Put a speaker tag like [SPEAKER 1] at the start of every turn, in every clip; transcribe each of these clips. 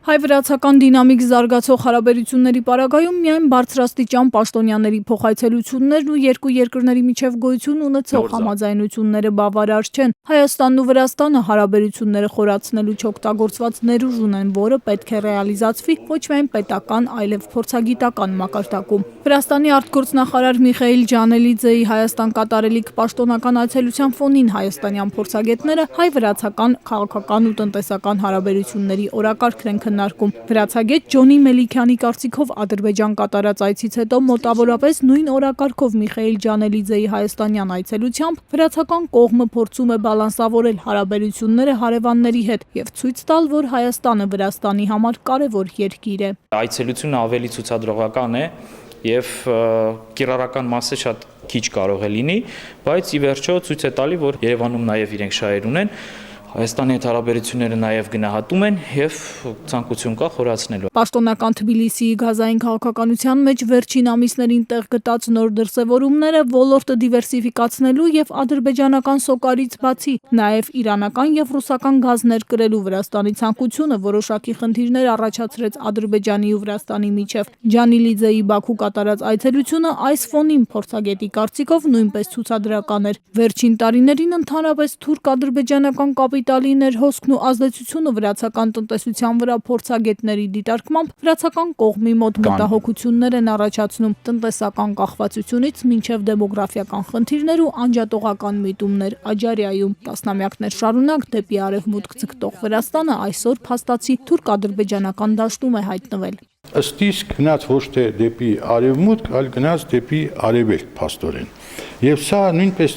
[SPEAKER 1] Հայ-վրացական դինամիկ զարգացող հարաբերությունների պարագայում միայն բարձրաստիճան պաշտոնյաների փոխայցելություններն ու երկու երկրների միջև գոյություն ունեցող համաձայնությունները բավարար չեն։ Հայաստանն ու Վրաստանը հարաբերությունները խորացնելու չօգտագործված ներուժ ունեն, որը պետք է ռեալիզացվի ոչ միայն պետական, այլև փորձագիտական մակարդակում։ Վրաստանի արտգործնախարար Միխայիլ Ջանելիձեի Հայաստան կատարելիք պաշտոնական այցելության ֆոնին հայաստանյան փորձագետները հայ-վրացական քաղաքական ու տնտեսական հարաբերությունների օրակարգն են քննարկում։ Վրացագետ Ջոնի Մելիքյանի կարծիքով Ադրբեջան կատարած այցից հետո մոտավորապես նույն օրակարգով Միխայիլ Ջանելիձեի հայաստանյան այցելությամբ վրացական կողմը փորձում է բալանսավորել հարաբերությունները հարևանների հետ եւ ցույց տալ, որ Հայաստանը Վրաստանի համար կարևոր երկիր է։
[SPEAKER 2] Այցելությունը ավելի ցուցադրողական է եւ կիրառական մասը շատ քիչ կարող է լինի, բայց ի վերջո ցույց է տալի, որ Երևանում նաեւ իրենք շահեր ունեն, Հայաստանի հետ հարաբերությունները նաև գնահատում են եւ ցանկություն կա խորացնելու։
[SPEAKER 1] Պաշտոնական Թբիլիսիի գազային քաղաքականության մեջ վերջին ամիսներին տեղ գտած նոր դրսևորումները ոլորտը դիվերսիֆիկացնելու եւ ադրբեջանական սոկարից բացի նաև իրանական եւ ռուսական գազ ներկրելու Վրաստանի ցանկությունը որոշակի խնդիրներ առաջացրեց Ադրբեջանի ու Վրաստանի միջև։ Ջանելիձեի Բաքու կատարած այցելությունը այս ֆոնին փորձագետի կարծիքով նույնպես ցուցադրական էր։ Վերջին տարիներին ընդհանրապես թուրք-ադրբեջանական կապիտալի ներհոսքն ու ազդեցությունը վրացական տնտեսության վրա փորձագետների դիտարկմամբ վրացական կողմի մոտ մտահոգություններ են առաջացնում տնտեսական կախվածությունից մինչև դեմոգրաֆիական խնդիրներ ու անջատողական միտումներ Աջարիայում։ Տասնամյակներ շարունակ դեպի արևմուտք ձգտող Վրաստանը այսօր փաստացի թուրք-ադրբեջանական դաշտում է հայտնվել։
[SPEAKER 3] Ըստ իս գնաց ոչ թե դեպի արևմուտք, այլ գնաց դեպի արևելք փաստորեն։ Եվ սա նույնպես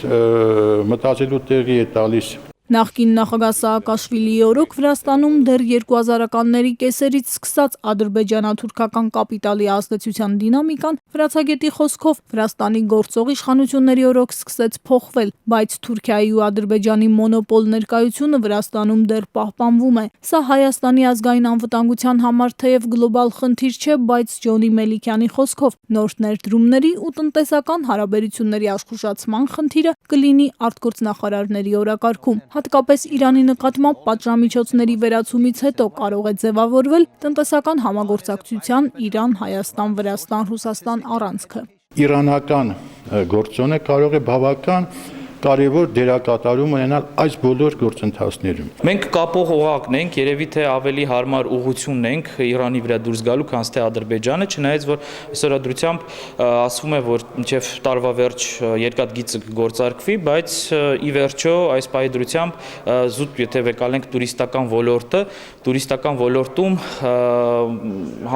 [SPEAKER 3] մտածելու տեղի է տալիս
[SPEAKER 1] Նախկին նախագահ Սաակաշվիլիի օրոք Վրաստանում դեռ 2000-ականների կեսերից սկսած ադրբեջանա-թուրքական կապիտալի ազդեցության դինամիկան վրացագետի խոսքով Վրաստանի գործող իշխանությունների օրոք սկսեց փոխվել, բայց Թուրքիայի ու Ադրբեջանի մոնոպոլ ներկայությունը Վրաստանում դեռ պահպանվում է։ Սա Հայաստանի ազգային անվտանգության համար թեև գլոբալ խնդիր չէ, բայց Ջոնի Մելիքյանի խոսքով նոր ներդրումների ու տնտեսական հարաբերությունների աշխուժացման խնդիրը կլինի արտգործնախարարների օրակարգում։ Հատկապես Իրանի նկատմամբ պատժամիջոցների վերացումից հետո կարող է ձևավորվել տնտեսական համագործակցության Իրան-Հայաստան-Վրաստան-Ռուսաստան առանցքը։
[SPEAKER 3] Իրանական գործոնը կարող է բավական կարևոր դերակատարում ունենալ այս բոլոր գործընթացներում։
[SPEAKER 2] Մենք կապող օղակն ենք, երևի թե ավելի հարմար ուղղությունն ենք Իրանի վրա դուրս գալու, քան թե Ադրբեջանը, չնայած որ այսօրադրությամբ ասվում է, որ մինչև տարվա վերջ երկաթգիծը գործարկվի, բայց ի վերջո այս պայդրությամբ զուտ եթե վեկալենք տուրիստական ոլորտում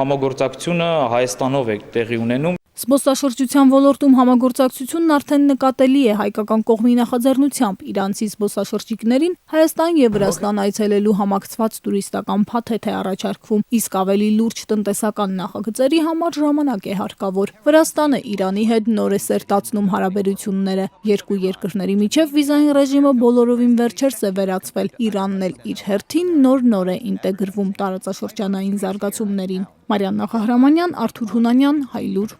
[SPEAKER 2] համագործակցությունը Հայաստանով է տեղի ունենում։
[SPEAKER 1] Զբոսաշրջության ոլորտում համագործակցությունն արդեն նկատելի է հայկական կողմի նախաձեռնությամբ իրանցի զբոսաշրջիկներին Հայաստան եւ Վրաստան այցելելու համակցված տուրիստական փաթեթ է առաջարկվում, իսկ ավելի լուրջ տնտեսական նախագծերի համար ժամանակ է հարկավոր։ Վրաստանը Իրանի հետ նոր է սերտացնում հարաբերությունները։ Երկու երկրների միջև վիզային ռեժիմը բոլորովին վերջերս է վերացվել։ Իրանն էլ իր հերթին նոր է ինտեգրվում տարածաշրջանային զարգացումներին։ Մարիաննա Ղահրամանյան, Արթուր Հունանյան, Հայլուր։